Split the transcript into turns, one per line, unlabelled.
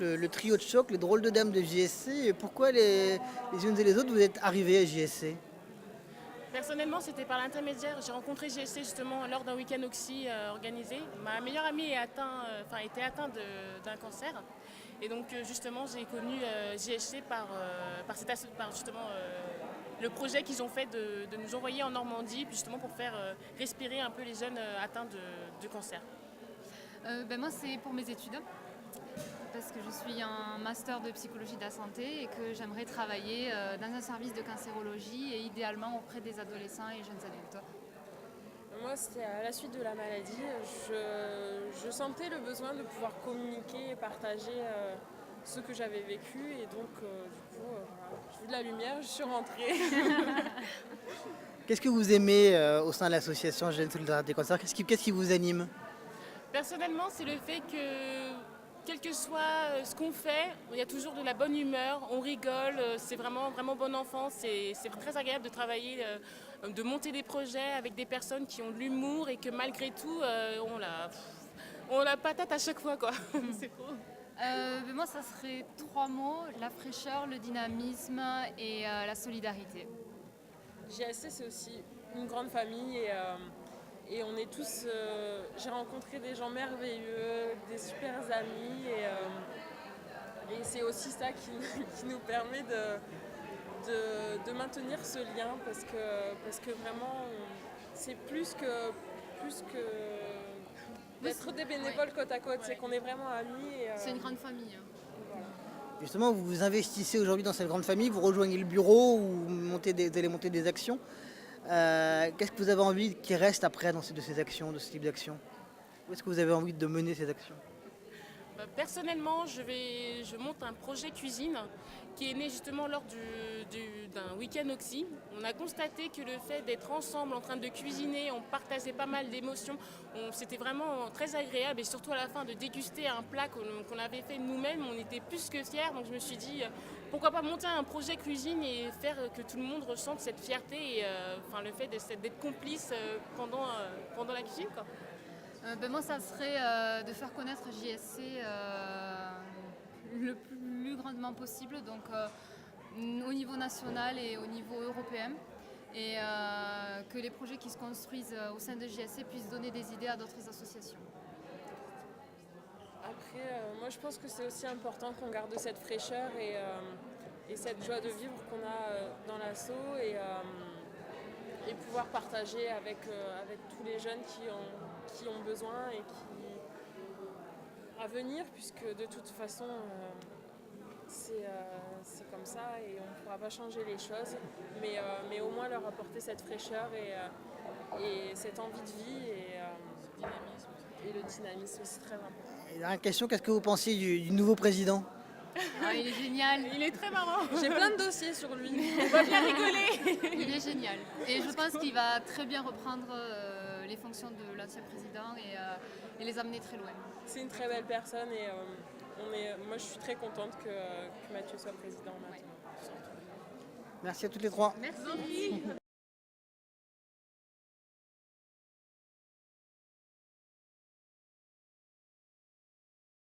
le trio de choc, les drôles de dames de JSC. Et pourquoi les unes et les autres vous êtes arrivées à JSC?
Personnellement, c'était par l'intermédiaire. J'ai rencontré GSC justement lors d'un week-end Oxy organisé. Ma meilleure amie était atteinte d'un cancer. Et donc justement, j'ai connu GSC par justement le projet qu'ils ont fait de nous envoyer en Normandie, justement pour faire respirer un peu les jeunes atteints de cancer.
Moi, c'est pour mes études, parce que je suis en master de psychologie de la santé et que j'aimerais travailler dans un service de cancérologie et idéalement auprès des adolescents et jeunes adultes.
Moi, c'était à la suite de la maladie. Je sentais le besoin de pouvoir communiquer et partager ce que j'avais vécu. Et donc, voilà, j'ai vu de la lumière, je suis rentrée.
Qu'est-ce que vous aimez au sein de l'association Jeunes Solidarité Cancer? Qu'est-ce qui vous anime?
Personnellement, c'est le fait que, quel que soit ce qu'on fait, il y a toujours de la bonne humeur, on rigole, c'est vraiment, vraiment bon enfant, c'est très agréable de travailler, de monter des projets avec des personnes qui ont de l'humour et que malgré tout, on la patate à chaque fois, quoi. C'est trop.
Moi, ça serait 3 mots: la fraîcheur, le dynamisme et la solidarité.
JSC, c'est aussi une grande famille et on est tous. J'ai rencontré des gens merveilleux, des super amis et c'est aussi ça qui nous permet de maintenir ce lien parce que vraiment c'est plus que d'être des bénévoles côte à côte, c'est qu'on est vraiment amis.
C'est une grande famille.
Voilà.
Justement, vous vous investissez aujourd'hui dans cette grande famille, vous rejoignez le bureau ou vous allez monter des actions. Qu'est-ce que vous avez envie qui reste après de ces actions, de ce type d'actions? Où est-ce que vous avez envie de mener ces actions?
Personnellement, je monte un projet cuisine qui est né justement lors d'un week-end Oxy. On a constaté que le fait d'être ensemble en train de cuisiner, on partageait pas mal d'émotions. C'était vraiment très agréable et surtout à la fin de déguster un plat qu'on avait fait nous-mêmes, on était plus que fiers. Donc je me suis dit, pourquoi pas monter un projet cuisine et faire que tout le monde ressente cette fierté et le fait d'être complice pendant la cuisine, quoi.
Moi, ça serait de faire connaître JSC le plus grandement possible, donc au niveau national et au niveau européen, et que les projets qui se construisent au sein de JSC puissent donner des idées à d'autres associations.
Après, moi je pense que c'est aussi important qu'on garde cette fraîcheur et cette joie de vivre qu'on a dans l'asso et pouvoir partager avec tous les jeunes qui ont besoin et à venir, puisque de toute façon c'est comme ça et on ne pourra pas changer les choses, mais au moins leur apporter cette fraîcheur et cette envie de vie et le dynamisme, c'est très important.
Et dernière question, qu'est-ce que vous pensez du nouveau président?
Il est génial,
Il est très marrant.
J'ai plein de dossiers sur lui.
On va bien rigoler.
il est génial. Et je pense qu'il va très bien reprendre les fonctions de l'ancien président et les amener très loin.
C'est une très belle personne et moi je suis très contente que Mathieu soit président maintenant.
Merci à toutes les trois.
Merci.